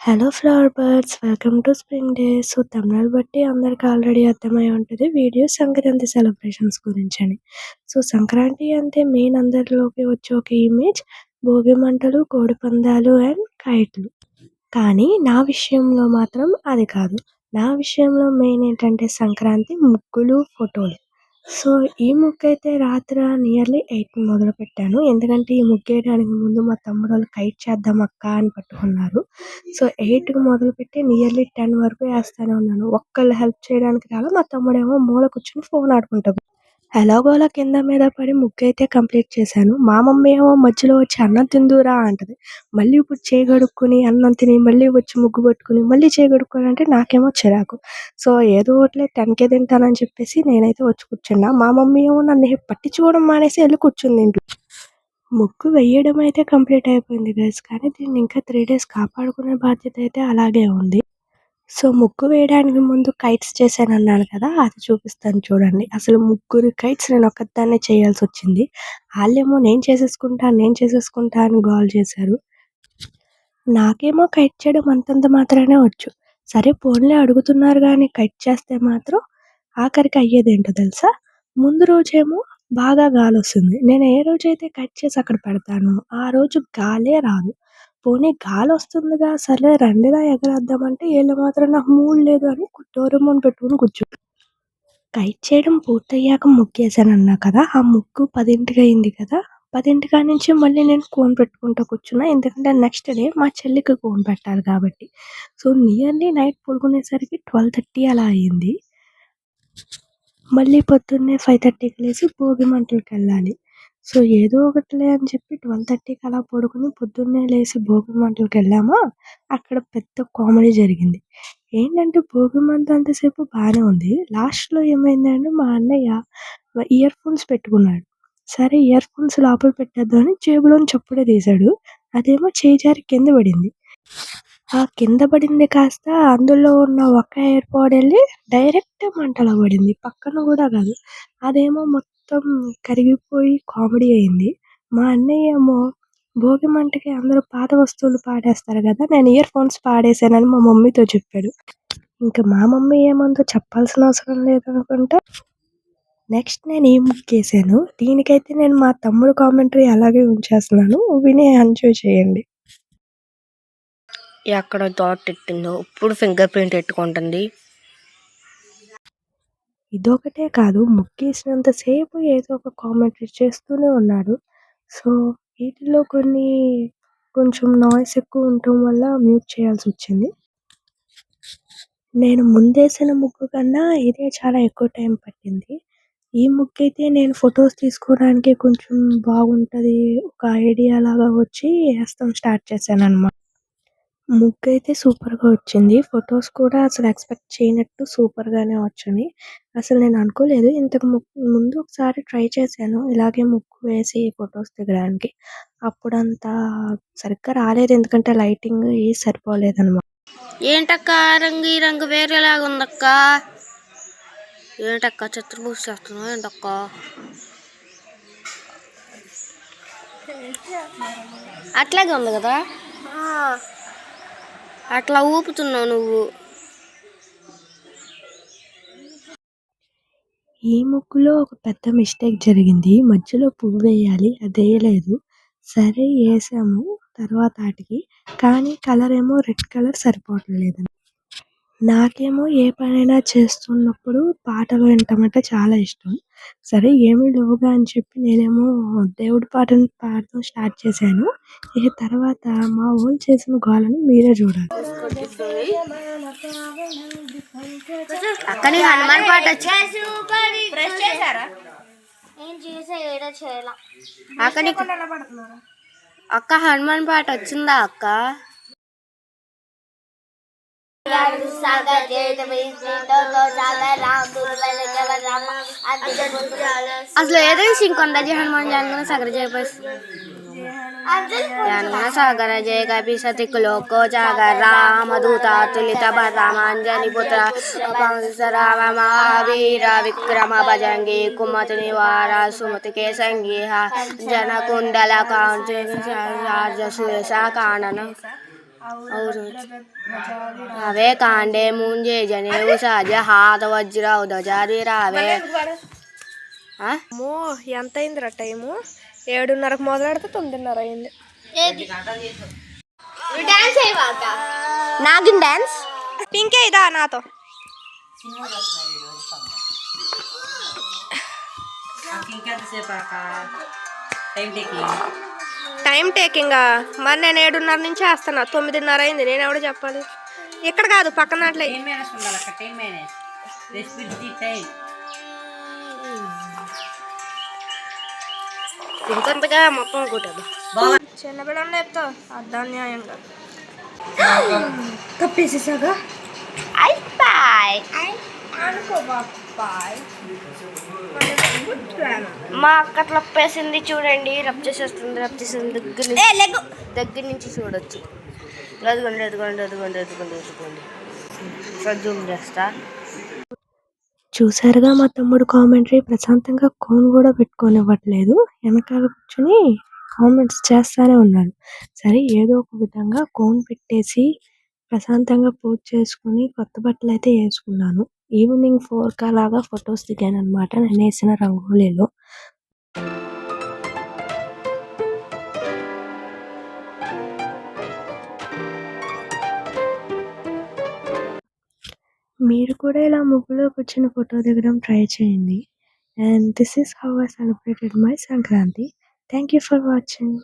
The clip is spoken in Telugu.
Hello flower birds welcome to spring day. So తమిళ బట్టి అందరికి ఆల్రెడీ అర్థమై ఉంటుంది వీడియో సంక్రాంతి సెలబ్రేషన్స్ గురించని. సో సంక్రాంతి అంటే మెయిన్ అందరిలోకి వచ్చే ఒక ఇమేజ్ భోగి మంటలు, కోడి పందాలు అండ్ కైట్లు. కానీ నా విషయంలో మాత్రం అది కాదు. నా విషయంలో మెయిన్ ఏంటంటే సంక్రాంతి ముగ్గులు, ఫోటోలు. సో ఈ ముగ్గయితే రాత్రి నియర్లీ 8కి మొదలుపెట్టాను. ఎందుకంటే ఈ ముగ్గేయడానికి ముందు మా తమ్ముడోళ్ళు కైట్ చేద్దాం అక్క అని పట్టుకున్నారు. సో 8కి మొదలుపెట్టి నియర్లీ 10 వరకు ఏస్తానే ఉన్నాను. ఒక్కళ్ళు హెల్ప్ చేయడానికి రాలా. మా తమ్ముడేమో మూల కూర్చొని ఫోన్ ఆడుకుంటా ఎలాగోలా కింద మీద పడి ముగ్గయితే కంప్లీట్ చేశాను. మా మమ్మీ ఏమో మధ్యలో వచ్చి "అన్నం తిందువురా" అంటది. మళ్ళీ ఇప్పుడు చేయి కడుక్కొని అన్నం తిని మళ్ళీ వచ్చి ముగ్గు పట్టుకొని మళ్ళీ చేయి కడుక్కొని అంటే నాకేమో చిరాకు. సో ఏదో ఒకటిలే 10కే తింటానని చెప్పేసి నేనైతే వచ్చి కూర్చున్నా. మా మమ్మీ ఏమో నన్ను పట్టించుకోవడం మానేసి ఎళ్లి కూర్చుంది ఇంట్లో. ముగ్గు వేయడం అయితే కంప్లీట్ అయిపోయింది గైస్. కానీ దీన్ని ఇంకా 3 డేస్ కాపాడుకునే బాధ్యత అయితే అలాగే ఉంది. సో ముగ్గు వేయడానికి ముందు కైట్స్ చేశానన్నాను కదా! అది చూపిస్తాను చూడండి. అసలు ముగ్గురు కైట్స్ నేనొక్కదాన్నే చేయాల్సొచ్చింది. ఆళ్ళేమో నేను చేసేసుకుంటా అని గోల చేశారు. నాకేమో కైట్ చేయడం అంతంత మాత్రానే వచ్చు. సరే పోనీలే అడుగుతున్నారు గానీ కైట్ చేస్తే మాత్రం ఆఖరికి అయ్యేదేంటో తెలుసా? ముందు రోజేమో బాగా గాలొస్తుంది. నేను ఏ రోజైతే కట్ చేసి అక్కడ పెడతానో ఆ రోజు గాలే రాదు. పోనీ గాలొస్తుందిగా సర్లే రండిరా ఎగరేద్దామంటే ఈళ్ళు మాత్రం నాకు మూడ్ లేదు అని డోరేమోన్ పెట్టుకొని కూర్చుంటారు. కైట్ చేయడం పూర్తయ్యాక ముగ్గేసానన్నా కదా! ఆ ముగ్గు 10కి అయింది కదా! 10 కాడ్నుంచి మళ్ళీ నేను కోన్ పెట్టుకుంటా కూర్చున్నా. ఎందుకంటే నెక్స్ట్ డే మా చెల్లికి కోన్ పెట్టాలి కాబట్టి. సో నియర్లీ నైట్ పడుకునేసరికి 12:30 అలా అయింది. మళ్ళీ పొద్దున్నే 5:30కి లేసి భోగి మంటలకెళ్ళాలి. సో ఏదో ఒకటిలే అని చెప్పి 12:30కి అలా పడుకొని పొద్దున్నే లేసి భోగి మంటలకెళ్ళామా, అక్కడ పెద్ద కామెడీ జరిగింది. ఏంటంటే భోగి మంట అంతసేపు బానే ఉంది. లాస్ట్‌లో ఏమైందంటే మా అన్నయ్య ఇయర్ ఫోన్స్ పెట్టుకున్నాడు. సరే ఇయర్ ఫోన్స్ లోపల పెట్టేద్దామని జేబులోంచి అప్పుడే తీశాడు. అదేమో చేయి జారి కింద పడింది. ఆ కింద పడింది కాస్త అందులో ఉన్న ఒక ఎయిర్ పాడ్ ఎళ్లి డైరెక్ట్ మంటలో పడింది. పక్కన గూడా కాదు. అదేమో మొత్తం కరిగిపోయి కామెడీ అయింది. మా అన్నయ్య ఏమో భోగి మంటకి అందరూ పాత వస్తువులు పాడేస్తారు గదా! నేను ఇయర్ ఫోన్స్ పాడేశానని మా మమ్మీతో చెప్పాడు. ఇంక మా మమ్మీ ఏమందో చెప్పాల్సిన అవసరం లేదనుకుంటా. నెక్స్ట్ నేను ఈ ముగ్గేసాను. దీనికైతే నేను మా తమ్ముడు కామెంటరీ అలాగే ఉంచేస్తున్నాను. విని ఎంజాయ్ చేయండి. ఎక్కడ డాట్ ఎట్టిందో ఇప్పుడు ఫింగర్ ప్రింట్ ఎట్టుకుంటుంది. ఇదొకటే కాదు ముగ్గేసినంత సేపు ఏదో ఒక కామెంటరీ చేస్తూనే ఉన్నాడు. సో, వీటిలో కొన్ని కొంచెం నాయిస్ ఎక్కువ ఉండటం వల్ల మ్యూట్ చేయాల్సొచ్చింది. నేను ముందేసిన ముగ్గు కన్నా ఇదే చాలా ఎక్కువ టైం పట్టింది. ఈ ముగ్గయితే నేను ఫోటోస్ తీసుకోవడానికి కొంచెం బాగుంటది. ఒక ఐడియా లాగా వచ్చి ఏస్తాం స్టార్ట్ చేశాననమాట. ముగ్గయితే సూపర్‌గా వచ్చింది. ఫోటోస్ కూడా అసలు ఎక్స్‌పెక్ట్ చేయనట్టు సూపర్‌గానే వచ్చాయి. అసలు నేను అనుకోలేదు. ఇంతకు ముందు ఒకసారి ట్రై చేశాను. ఇలాగే ముగ్గు వేసి ఫోటోస్ దిగడానికి. అప్పుడంత సరిగ్గా రాలేదు. ఎందుకంటే లైటింగ్ సరిపోలేదనమాట. ఏంటక్క రంగు ఈ రంగు వేరేలాగా ఉందక్క. ఏంటక్క చిత్రపూజ చేస్తున్నావు ఏంటక్క? అట్లాగే ఉంది కదా, అట్లా ఊపుతున్నావు నువ్వు. ఈ ముగ్గులో ఒక పెద్ద మిస్టేక్ జరిగింది. మధ్యలో పువ్వేయాలి. అదేయలేదు. సరే ఏసాము తర్వాత ఆటికి. కానీ కలరేమో రెడ్ కలర్ సరిపోవట్లేదు. నాకేమో ఏ పనైనా చేస్తున్నప్పుడు పాటలు వినటం అంటే చాలా ఇష్టం. సరే ఏమీ లేవుగా అని చెప్పి నేనేమో దేవుడి పాటలు పాడటం స్టార్ట్ చేశాను. ఇక తర్వాత మా వోళ్ళు చేసిన గోలని మీరే చూడాలి. అక్క నీకు హనుమాన్ పాట వచ్చి అక్క హనుమాన్ పాట వచ్చిందా అక్క? అసలు ఏదైనా సింకొండ జయ హనుమాన్ జాన సాగర జయ సాగర జయ కపి సతిక్ లోకో జాగర రామదూత తులిత రామాంజని పుత్ర రామ మహావీర విక్రమ భజంగి కుమతి నివార సుమతి కే సంగీహ జన కుండల కాంచ కానన అవే కాండే ముంజే జనేవు సహజ హాత వజ్రావు ధ్వజాది రావే. అమ్మో ఎంత అయిందిరా టైము? 7:30కు మొదలెడితే 9:30 అయింది. నాగిన్ డాన్స్ పింకే ఇదా నాతో. టైం టేకింగా మరి నేను 7:30 నుంచి వేస్తున్నా. 9:30 అయింది. నేను ఎవడో చెప్పాలి? ఇక్కడ కాదు పక్కన అట్లే. ఇంకొంతగా మొత్తం కొట్టదు. చిన్న బిడ్డలు చెప్తావు అర్ధాన్యాయంగా కప్పేసేసాగా. మా అక్క అట్లా ఒప్పేసింది చూడండి. రబ్ చేసేస్తుంది దగ్గర నుంచి చూడొచ్చు. ఎదుగుండి జూమ్ చేస్తా. చూసారుగా మా తమ్ముడు కామెంటరీ. ప్రశాంతంగా కోన్ కూడా పెట్టుకోనివ్వట్లేదు. వెనకాల కూర్చొని కామెంట్స్ చేస్తానే ఉన్నాడు. సరే ఏదో ఒక విధంగా కోన్ పెట్టేసి ప్రశాంతంగా పూజ చేసుకుని కొత్త బట్టలు అయితే వేసుకున్నాను. ఈవినింగ్ 4 అలాగా ఫొటోస్ దిగాను అనమాట నేను వేసిన రంగోలీలో. మీరు కూడా ఇలా ముగ్గులో కూర్చొని ఫోటో దిగడం ట్రై చేయండి. And this is how I celebrated my Sankranti. Thank you for watching.